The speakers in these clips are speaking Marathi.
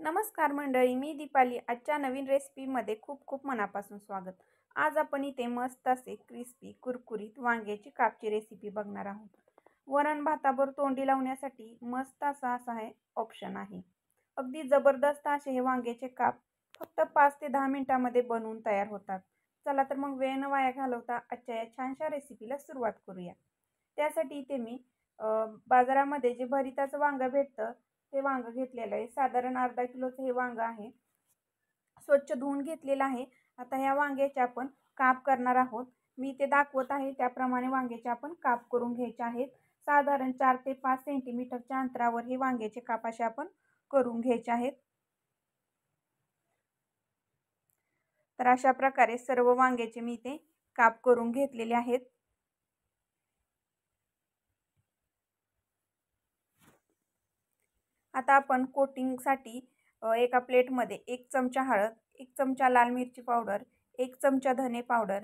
नमस्कार मंडळी, मी दीपाली. आजच्या नवीन रेसिपीमध्ये खूप खूप मनापासून स्वागत. आज आपण इथे मस्त असे क्रिस्पी कुरकुरीत वांग्याची कापची रेसिपी बघणार आहोत. वरण भाताबरोबर तोंडी लावण्यासाठी मस्त असा हे ऑप्शन आहे. अगदी जबरदस्त असे हे वांग्याचे काप फक्त 5 ते 10 मिनिटांमध्ये बनवून तयार होतात. चला तर मग वेळ न वाया घालवता आजच्या या छानशा रेसिपीला सुरुवात करूया. त्यासाठी इथे मी बाजारामध्ये जे भरिताचं वांगं भेटतं ते वांगं घेतलेलं आहे. साधारण अर्धा किलोचं हे वांगं आहे. स्वच्छ धुवून घेतलेलं आहे. आता ह्या वांग्याचे आपण काप करणार आहोत. मी ते दाखवत आहे त्याप्रमाणे वांग्याचे आपण काप करून घ्यायचे आहेत. साधारण 4 ते 5 सेंटीमीटरच्या अंतरावर हे वांग्याचे काप असे आपण करून घ्यायचे आहेत. तर अशा प्रकारे सर्व वांग्याचे मी ते काप करून घेतलेले आहेत. आता आपण कोटिंगसाठी एका प्लेटमध्ये 1 चमचा हळद, 1 चमचा लाल मिरची पावडर, 1 चमचा धने पावडर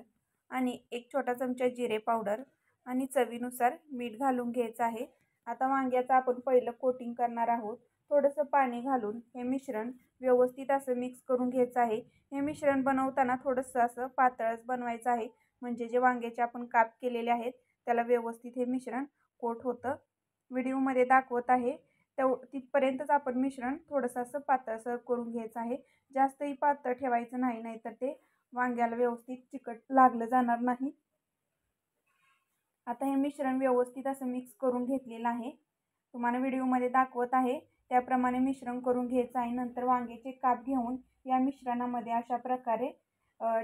आणि 1 छोटा चमचा जिरे पावडर आणि चवीनुसार मीठ घालून घ्यायचं आहे. आता वांग्याचं आपण पहिलं कोटिंग करणार आहोत. थोडंसं पाणी घालून हे मिश्रण व्यवस्थित असं मिक्स करून घ्यायचं आहे. हे मिश्रण बनवताना थोडंसं असं पातळच बनवायचं आहे, म्हणजे जे वांग्याचे आपण काप केलेले आहेत त्याला व्यवस्थित हे मिश्रण कोट होतं. व्हिडिओमध्ये दाखवत आहे तिथपर्यंतच आपण मिश्रण थोडंसं असं पातळसर करून घ्यायचं आहे. जास्तही पातळ ठेवायचं नाही, नाहीतर ते वांग्याला व्यवस्थित चिकट लागलं जाणार नाही. आता हे मिश्रण व्यवस्थित असं मिक्स करून घेतलेलं आहे. तुम्हाला व्हिडिओमध्ये दाखवत आहे त्याप्रमाणे मिश्रण करून घ्यायचं आहे. नंतर वांग्याचे काप घेऊन या मिश्रणामध्ये अशा प्रकारे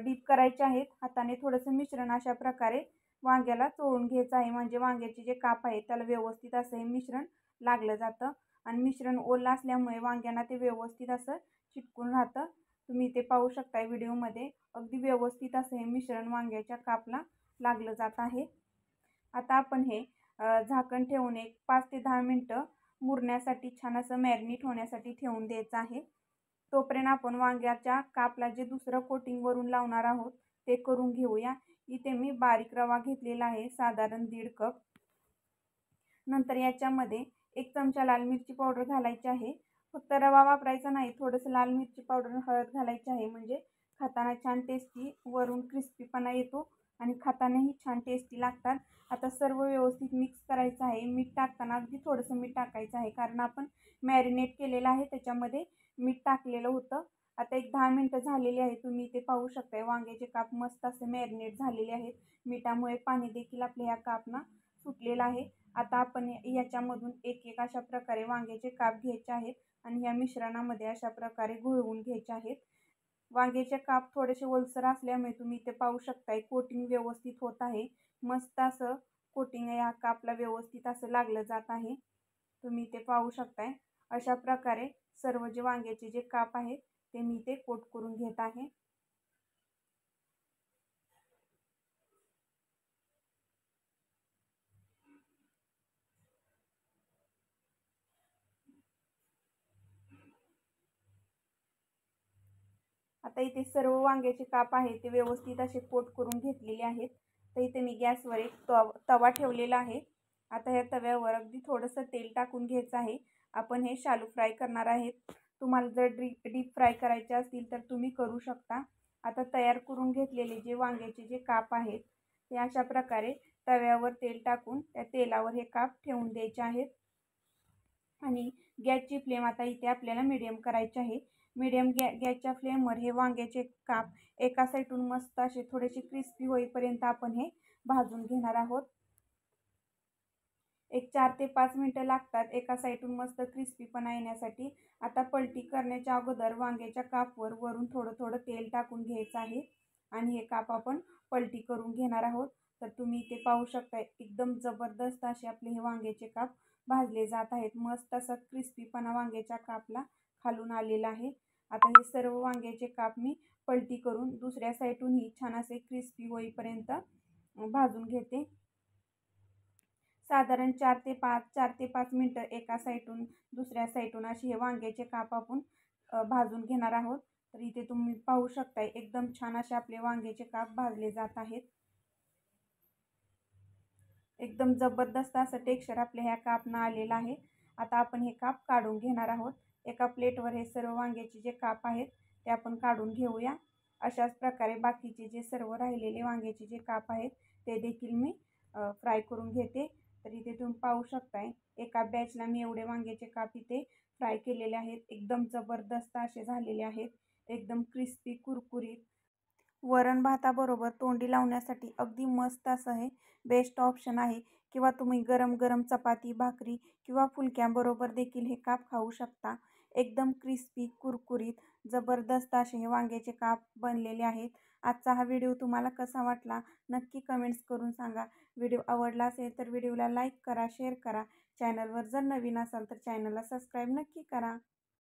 डीप करायचे आहेत. हाताने थोडंसं मिश्रण अशा प्रकारे वांग्याला चोळून घ्यायचं आहे, म्हणजे वांग्याचे जे काप आहेत त्याला व्यवस्थित असं हे मिश्रण लागलं जातं आणि मिश्रण ओलं असल्यामुळे वांग्यांना ते व्यवस्थित असं चिटकून राहतं. तुम्ही ते पाहू शकता व्हिडिओमध्ये. अगदी व्यवस्थित असं हे मिश्रण वांग्याच्या कापला लागलं जात आहे. आता आपण हे झाकण ठेवून एक 5 ते 10 मिनटं मुरण्यासाठी छान असं मॅरिनेट होण्यासाठी ठेवून द्यायचं आहे. तोपर्यंत आपण वांग्याच्या कापला जे दुसरं कोटिंग वरून लावणार आहोत ते करून घेऊया. इथे मी बारीक रवा घेतलेला आहे, साधारण 1.5 कप. नंतर याच्यामध्ये 1 चमचा लाल मिरची पावडर घालायची आहे. फक्त रवा वापरायचा नाही, थोडंसं लाल मिरची पावडर, हळद घालायची आहे, म्हणजे खाताना छान टेस्टी वरून क्रिस्पीपणा येतो आणि खातानाही छान टेस्टी लागतात. आता सर्व व्यवस्थित मिक्स करायचं आहे. मीठ टाकताना अगदी थोडंसं मीठ टाकायचं आहे, कारण आपण मॅरिनेट केलेलं आहे त्याच्यामध्ये मीठ टाकलेलं होतं. आता एक 10 मिनटं झालेली आहे. तुम्ही ते पाहू शकताय वांग्याचे काप मस्त असे मॅरिनेट झालेले आहेत. मिठामुळे पाणी देखील आपल्या ह्या कापना सुटलेलं आहे. आता आपण याच्यामधून एक एक अशा प्रकारे वांग्याचे काप घ्यायचे आहेत आणि ह्या मिश्रणामध्ये अशा प्रकारे घोळवून घ्यायचे आहेत. वांग्याचे काप थोडेसे ओलसर असल्यामुळे तुम्ही इथे पाहू शकताय कोटिंग व्यवस्थित होत आहे. मस्त असं कोटिंग या कापला व्यवस्थित असं लागलं जात आहे. तुम्ही ते पाहू शकताय. अशा प्रकारे सर्व जे वांग्याचे जे काप आहेत ते मी ते कोट करून घेत आहे. आता इथे सर्व वांग्याचे काप आहेत ते व्यवस्थित असे कोट करून घेतलेले आहेत. तर इथे मी गॅसवर एक तवा ठेवलेला आहे. आता ह्या तव्यावर अगदी थोडंसं तेल टाकून घ्यायचं आहे. आपण हे शालू फ्राय करणार आहेत. तुम्हाला जर डीप फ्राय करायचे असतील तर तुम्ही करू शकता. आता तयार करून घेतलेले जे वांग्याचे जे काप आहेत ते अशा प्रकारे तव्यावर तेल टाकून त्या तेलावर हे काप ठेवून द्यायचे आहेत आणि गॅसची फ्लेम आता इथे आपल्याला मीडियम करायची आहे. मीडियम गॅसच्या फ्लेमवर हे वांग्याचे काप एका साईडून मस्त असे थोडेसे क्रिस्पी होईपर्यंत आपण हे भाजून घेणार आहोत. एक 4 ते 5 मिनटं लागतात एका साईडून मस्त क्रिस्पीपणा येण्यासाठी. आता पलटी करण्याच्या अगोदर वांग्याच्या कापवर वरून थोडं थोडं तेल टाकून घ्यायचं आहे आणि हे काप आपण पलटी करून घेणार आहोत. तर तुम्ही इथे पाहू शकता एकदम जबरदस्त असे आपले हे वांग्याचे काप भाजले जात आहेत. मस्त असा क्रिस्पीपणा वांग्याच्या कापला खालून आलेला आहे. आता हे सर्व वांग्याचे काप मी पलटी करून दुसऱ्या साईडूनही छान असे क्रिस्पी होईपर्यंत भाजून घेते. साधारण 4 ते 5 मिनटं एका साईडून दुसऱ्या साईडून असे हे वांग्याचे काप आपण भाजून घेणार आहोत. तर इथे तुम्ही पाहू शकताय एकदम छान असे आपले वांग्याचे काप भाजले जात आहेत. एकदम जबरदस्त असं टेक्स्चर आपल्या ह्या कापना आलेलं आहे. आता आपण हे काप काढून घेणार आहोत. एका प्लेटवर हे सर्व वांग्याचे जे काप आहेत ते आपण काढून घेऊया। अशाच प्रकारे बाकीचे जे सर्व राहिलेले वांग्याचे जे काप आहेत ते देखील मी फ्राय करून घेते। तर इथे तुम्ही पाहू शकताय एका बॅचला मी एवढे वांग्याचे काप इथे फ्राय केलेले आहेत। एकदम जबरदस्त असे झालेले आहेत, एकदम क्रिस्पी कुरकुरीत। वरण भाताबरोबर तोंडी लावण्यासाठी अगदी मस्त असं हे बेस्ट ऑप्शन आहे। किंवा तुम्ही गरम गरम चपाती भाकरी किंवा फुलक्यांबरोबर देखील हे काप खाऊ शकता। एकदम क्रिस्पी कुरकुरीत जबरदस्त असे हे वांग्याचे काप बनलेले आहेत। आजचा हा व्हिडिओ तुम्हाला कसा वाटला नक्की कमेंट्स करून सांगा। व्हिडिओ आवडला असेल तर व्हिडिओला लाईक करा, शेअर करा। चॅनलवर जर नवीन असाल तर चॅनलला सबस्क्राईब नक्की करा।